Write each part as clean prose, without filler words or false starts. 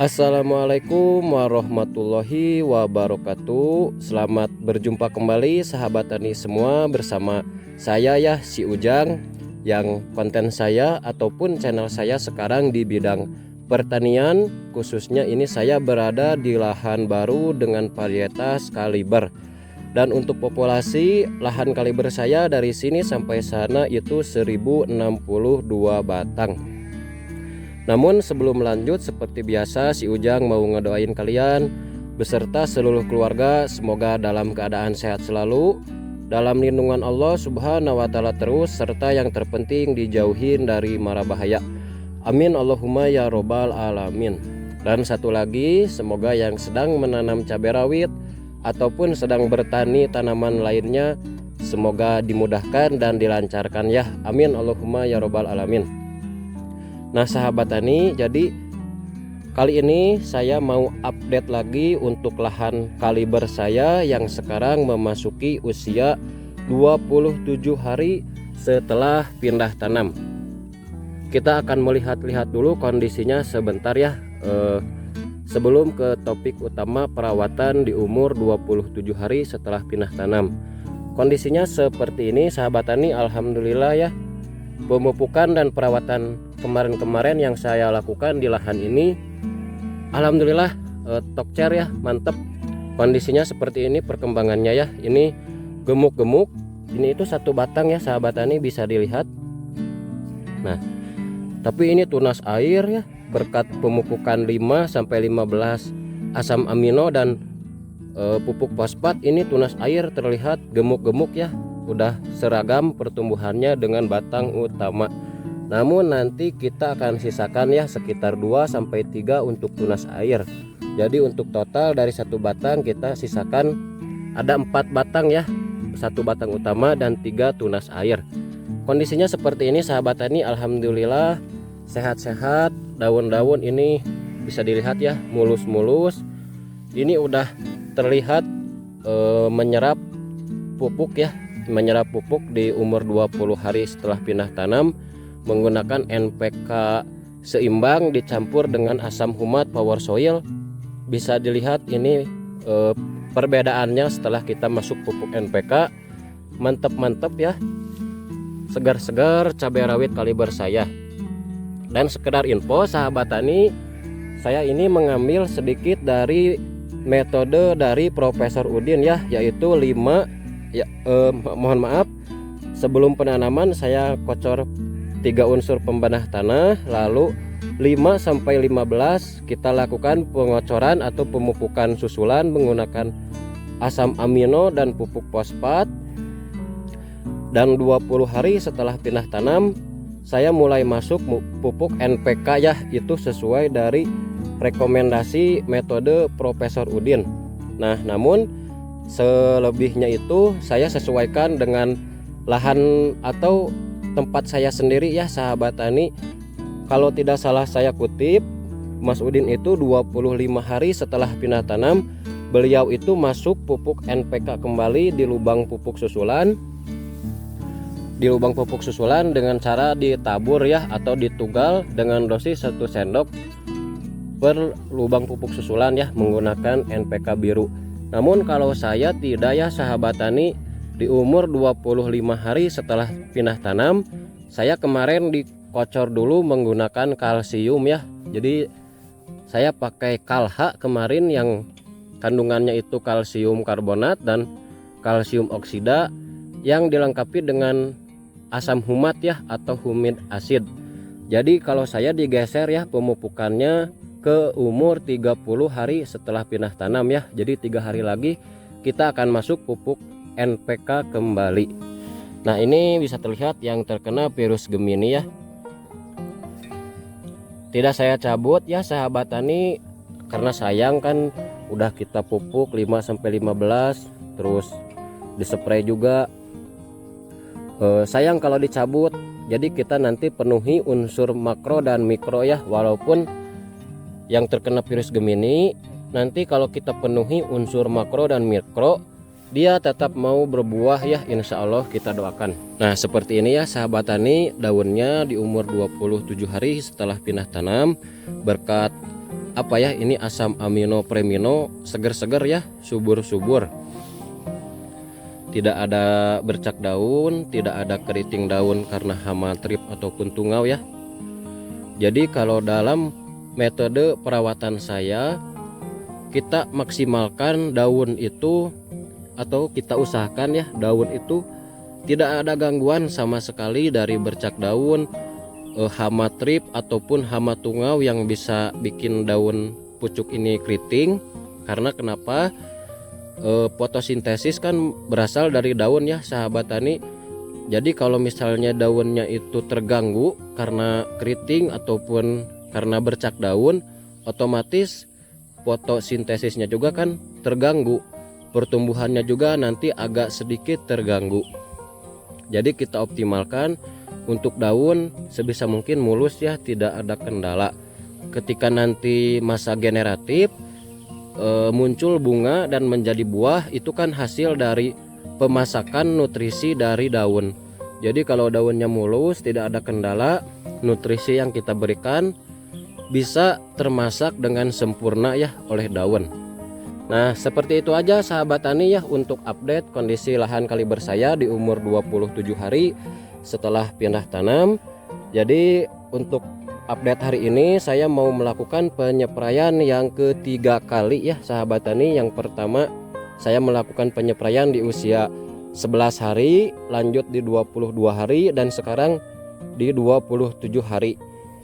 Assalamualaikum warahmatullahi wabarakatuh. Selamat berjumpa kembali sahabat tani semua, bersama saya ya si Ujang, yang konten saya ataupun channel saya sekarang di bidang pertanian. Khususnya ini saya berada di lahan baru dengan varietas kaliber. Dan untuk populasi lahan kaliber saya dari sini sampai sana itu 1062 batang. Namun sebelum lanjut, seperti biasa si Ujang mau ngedoain kalian beserta seluruh keluarga semoga dalam keadaan sehat selalu, dalam lindungan Allah Subhanahu wa Ta'ala terus, serta yang terpenting dijauhin dari mara bahaya. Amin Allahumma ya robbal alamin. Dan satu lagi, semoga yang sedang menanam cabai rawit ataupun sedang bertani tanaman lainnya semoga dimudahkan dan dilancarkan ya. Amin Allahumma ya robbal alamin. Nah sahabat tani, jadi kali ini saya mau update lagi untuk lahan kaliber saya yang sekarang memasuki usia 27 hari setelah pindah tanam. Kita akan melihat-lihat dulu kondisinya sebentar ya, sebelum ke topik utama perawatan di umur 27 hari setelah pindah tanam. Kondisinya seperti ini sahabat tani, alhamdulillah ya. Pemupukan dan perawatan kemarin-kemarin yang saya lakukan di lahan ini alhamdulillah tokcer ya, mantep. Kondisinya seperti ini perkembangannya ya. Ini gemuk-gemuk. Ini itu satu batang ya sahabat tani, bisa dilihat. Nah, tapi ini tunas air ya, berkat pemupukan 5 sampai 15 asam amino dan pupuk fosfat. Ini tunas air terlihat gemuk-gemuk ya. Udah seragam pertumbuhannya dengan batang utama. Namun nanti kita akan sisakan ya sekitar 2 sampai 3 untuk tunas air. Jadi untuk total dari satu batang kita sisakan ada 4 batang ya, 1 batang utama dan 3 tunas air. Kondisinya seperti ini sahabat tani, alhamdulillah sehat-sehat. Daun-daun ini bisa dilihat ya, mulus-mulus. Ini udah terlihat menyerap pupuk ya, menyerap pupuk di umur 20 hari setelah pindah tanam menggunakan NPK seimbang dicampur dengan asam humat power soil. Bisa dilihat ini perbedaannya setelah kita masuk pupuk NPK. Mantep-mantep ya, segar-segar cabai rawit kaliber saya. Dan sekedar info sahabat tani, saya ini mengambil sedikit dari metode dari Profesor Udin ya, yaitu 5 ya, mohon maaf, sebelum penanaman saya kocor 3 unsur pembenah tanah, lalu 5 sampai 15 kita lakukan pengocoran atau pemupukan susulan menggunakan asam amino dan pupuk fosfat. Dan 20 hari setelah pindah tanam saya mulai masuk pupuk NPK ya, itu sesuai dari rekomendasi metode Profesor Udin. Nah, namun selebihnya itu saya sesuaikan dengan lahan atau tempat saya sendiri ya sahabat tani. Kalau tidak salah saya kutip, Mas Udin itu 25 hari setelah pindah tanam beliau itu masuk pupuk NPK kembali di lubang pupuk susulan. Di lubang pupuk susulan dengan cara ditabur ya, atau ditugal dengan dosis 1 sendok per lubang pupuk susulan ya, menggunakan NPK biru. Namun kalau saya tidak ya sahabat tani, di umur 25 hari setelah pindah tanam saya kemarin dikocor dulu menggunakan kalsium ya. Jadi saya pakai Kalha kemarin yang kandungannya itu kalsium karbonat dan kalsium oksida yang dilengkapi dengan asam humat ya, atau humid acid. Jadi kalau saya digeser ya pemupukannya ke umur 30 hari setelah pindah tanam ya. Jadi 3 hari lagi kita akan masuk pupuk NPK kembali. Nah ini bisa terlihat yang terkena virus Gemini ya. Tidak saya cabut ya sahabat tani, karena sayang kan udah kita pupuk 5 sampai 15 terus dispray juga. Sayang kalau dicabut. Jadi kita nanti penuhi unsur makro dan mikro ya. Walaupun yang terkena virus Gemini nanti kalau kita penuhi unsur makro dan mikro, dia tetap mau berbuah ya, insya Allah kita doakan. Nah seperti ini ya sahabat tani, daunnya di umur 27 hari setelah pindah tanam berkat apa ya, ini asam amino premino seger-seger ya, subur-subur. Tidak ada bercak daun, tidak ada keriting daun karena hama trip ataupun tungau ya. Jadi kalau dalam metode perawatan saya, kita maksimalkan daun itu, atau kita usahakan ya, daun itu tidak ada gangguan sama sekali dari bercak daun, hama trip ataupun hama tungau yang bisa bikin daun pucuk ini keriting. Karena kenapa? Fotosintesis kan berasal dari daun ya sahabat tani. Jadi kalau misalnya daunnya itu terganggu karena keriting ataupun karena bercak daun, otomatis fotosintesisnya juga kan terganggu, pertumbuhannya juga nanti agak sedikit terganggu. Jadi kita optimalkan untuk daun sebisa mungkin mulus ya, tidak ada kendala. Ketika nanti masa generatif, muncul bunga dan menjadi buah, itu kan hasil dari pemasakan nutrisi dari daun. Jadi kalau daunnya mulus, tidak ada kendala, nutrisi yang kita berikan bisa termasak dengan sempurna ya oleh daun. Nah, seperti itu aja sahabat tani ya untuk update kondisi lahan kaliber saya di umur 27 hari setelah pindah tanam. Jadi untuk update hari ini saya mau melakukan penyepraian yang ketiga kali ya sahabat tani. Yang pertama saya melakukan penyepraian di usia 11 hari, lanjut di 22 hari, dan sekarang di 27 hari.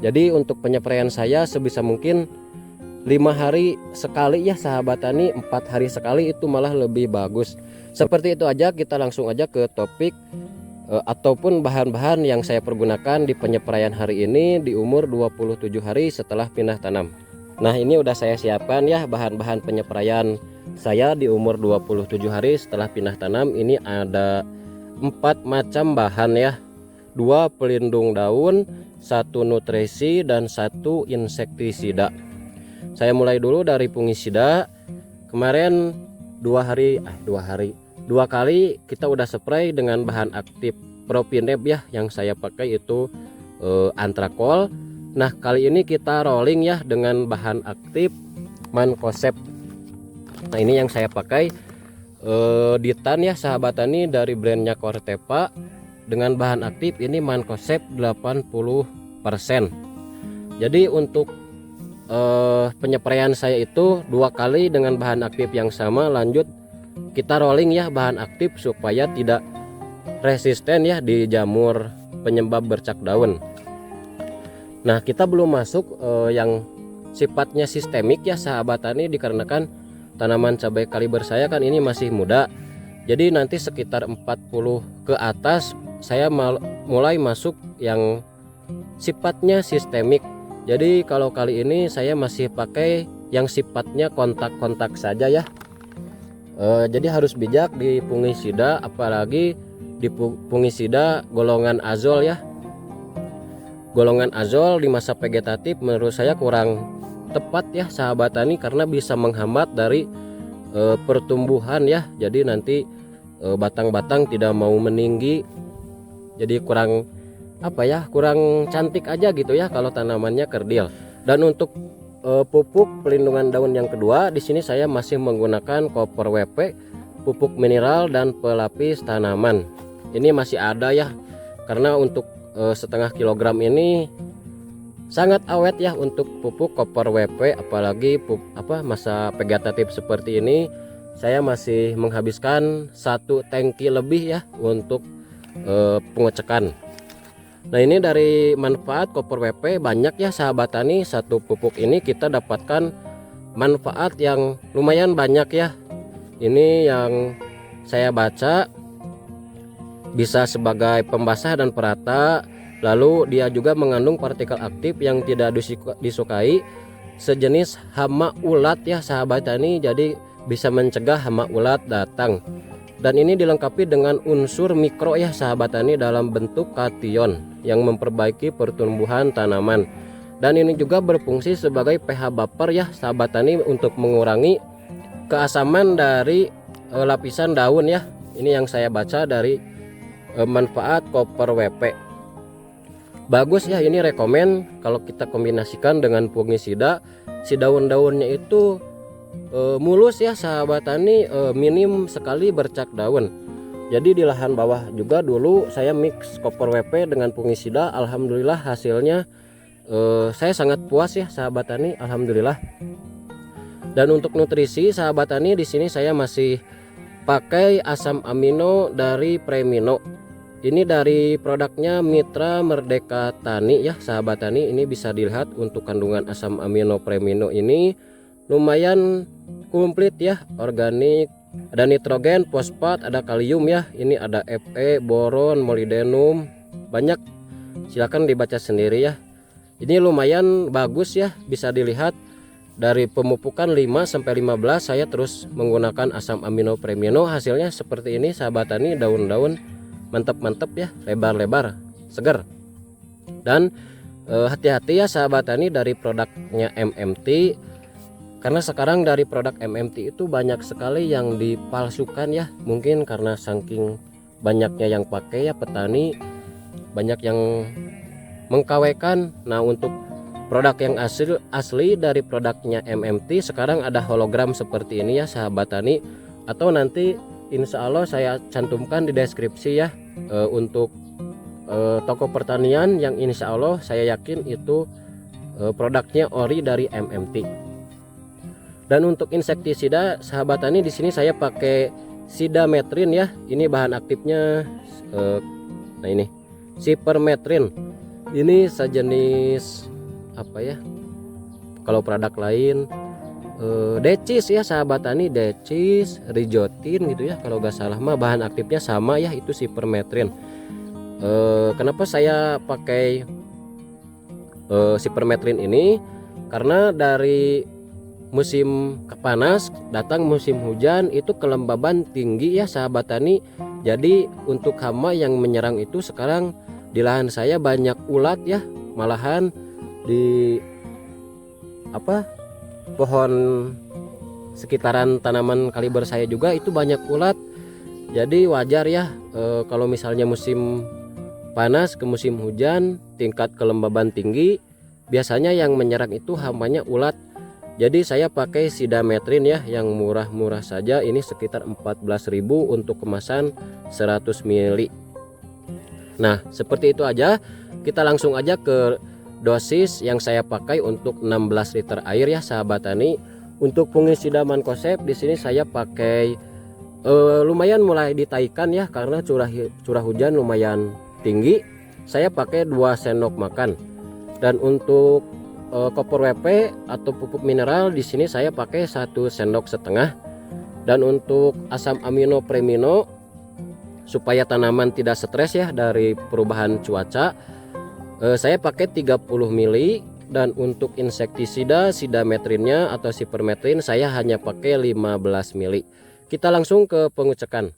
Jadi untuk penyepraian saya sebisa mungkin 5 hari sekali ya sahabat tani, 4 hari sekali itu malah lebih bagus. Seperti itu aja, kita langsung aja ke topik ataupun bahan-bahan yang saya pergunakan di penyepraian hari ini di umur 27 hari setelah pindah tanam. Nah, ini udah saya siapkan ya bahan-bahan penyepraian saya di umur 27 hari setelah pindah tanam. Ini ada 4 macam bahan ya, 2 pelindung daun, 1 nutrisi, dan 1 insektisida. Saya mulai dulu dari fungisida. Kemarin 2 kali kita udah spray dengan bahan aktif Propineb ya, yang saya pakai itu Antrakol. Nah, kali ini kita rolling ya dengan bahan aktif Mancozeb. Nah, ini yang saya pakai Ditan ya sahabat tani, dari brandnya Corteva, dengan bahan aktif ini Mancozeb 80%. Jadi untuk penyepraian saya itu 2 kali dengan bahan aktif yang sama, lanjut kita rolling ya bahan aktif supaya tidak resisten ya di jamur penyebab bercak daun. Nah, kita belum masuk yang sifatnya sistemik ya sahabat tani, dikarenakan tanaman cabai kaliber saya kan ini masih muda. Jadi nanti sekitar 40 ke atas saya mulai masuk yang sifatnya sistemik. Jadi kalau kali ini saya masih pakai yang sifatnya kontak-kontak saja ya. Jadi harus bijak di fungisida, apalagi di fungisida golongan azol ya. Golongan azol di masa vegetatif menurut saya kurang tepat ya sahabat tani, karena bisa menghambat dari pertumbuhan ya. Jadi nanti batang-batang tidak mau meninggi, jadi kurang kurang cantik aja gitu ya kalau tanamannya kerdil. Dan untuk pupuk pelindungan daun yang kedua, di sini saya masih menggunakan Copper WP, pupuk mineral dan pelapis tanaman. Ini masih ada ya, karena untuk setengah kilogram ini sangat awet ya untuk pupuk Copper WP, apalagi masa vegetatif seperti ini. Saya masih menghabiskan 1 tangki lebih ya untuk pengecekan. Nah, ini dari manfaat Copper WP banyak ya sahabat tani. 1 pupuk ini kita dapatkan manfaat yang lumayan banyak ya. Ini yang saya baca, bisa sebagai pembasah dan perata. Lalu dia juga mengandung partikel aktif yang tidak disukai, sejenis hama ulat ya sahabat tani. Jadi bisa mencegah hama ulat datang. Dan ini dilengkapi dengan unsur mikro ya sahabat tani dalam bentuk kation yang memperbaiki pertumbuhan tanaman. Dan ini juga berfungsi sebagai pH buffer ya sahabat tani, untuk mengurangi keasaman dari lapisan daun ya. Ini yang saya baca dari manfaat Copper WP. Bagus ya, ini rekomen kalau kita kombinasikan dengan fungisida si daun-daunnya itu mulus ya sahabat tani, minim sekali bercak daun. Jadi di lahan bawah juga dulu saya mix Copper WP dengan fungisida, alhamdulillah hasilnya saya sangat puas ya sahabat tani, alhamdulillah. Dan untuk nutrisi sahabat tani, di sini saya masih pakai asam amino dari Premino. Ini dari produknya Mitra Merdeka Tani ya sahabat tani. Ini bisa dilihat untuk kandungan asam amino Premino ini lumayan komplit ya, organik, ada nitrogen, fosfat, ada kalium ya. Ini ada Fe, boron, molybdenum, banyak, silakan dibaca sendiri ya. Ini lumayan bagus ya, bisa dilihat dari pemupukan 5-15 saya terus menggunakan asam amino Premino, hasilnya seperti ini sahabat tani, daun-daun mantap-mantap ya, lebar-lebar, segar. Dan hati-hati ya sahabat tani dari produknya MMT, karena sekarang dari produk MMT itu banyak sekali yang dipalsukan ya, mungkin karena saking banyaknya yang pakai ya petani, banyak yang mengkawekan. Nah untuk produk yang asli dari produknya MMT sekarang ada hologram seperti ini ya sahabat tani, atau nanti insya Allah saya cantumkan di deskripsi ya untuk toko pertanian yang insya Allah saya yakin itu produknya ori dari MMT. Dan untuk insektisida sahabat tani, di sini saya pakai sidametrin ya. Ini bahan aktifnya nah ini sipermetrin. Ini sejenis apa ya, kalau produk lain decis ya sahabat tani, decis, rijotin gitu ya kalau gak salah mah, bahan aktifnya sama ya, itu sipermetrin. Kenapa saya pakai sipermetrin ini, karena dari musim panas datang musim hujan itu kelembaban tinggi ya sahabat tani. Jadi untuk hama yang menyerang itu sekarang di lahan saya banyak ulat ya, malahan di pohon sekitaran tanaman kaliber saya juga itu banyak ulat. Jadi wajar ya kalau misalnya musim panas ke musim hujan tingkat kelembaban tinggi, biasanya yang menyerang itu hamanya ulat. Jadi saya pakai sidametrin ya, yang murah-murah saja, ini sekitar 14.000 untuk kemasan 100 ml. Nah seperti itu aja, kita langsung aja ke dosis yang saya pakai untuk 16 liter air ya sahabat tani. Untuk fungisida mankoseb di sini saya pakai lumayan mulai ditaikan ya, karena curah hujan lumayan tinggi. Saya pakai 2 sendok makan. Dan untuk Copper WP atau pupuk mineral di sini saya pakai 1 sendok setengah. Dan untuk asam amino Premino supaya tanaman tidak stres ya dari perubahan cuaca, saya pakai 30 ml. Dan untuk insektisida sidametrinnya atau sipermetrin saya hanya pakai 15 ml. Kita langsung ke pengecekan.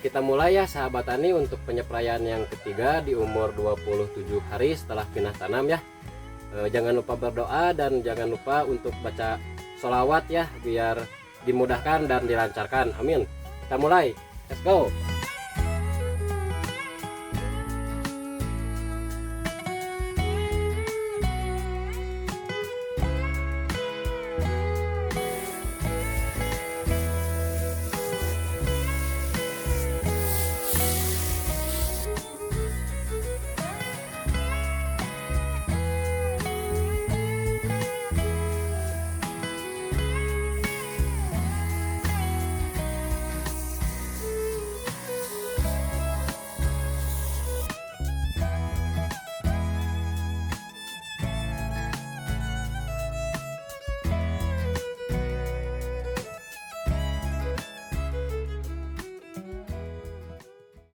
Kita mulai ya sahabat tani untuk penyepraian yang ketiga di umur 27 hari setelah pindah tanam ya. Jangan lupa berdoa dan jangan lupa untuk baca sholawat ya, biar dimudahkan dan dilancarkan. Amin. Kita mulai, let's go.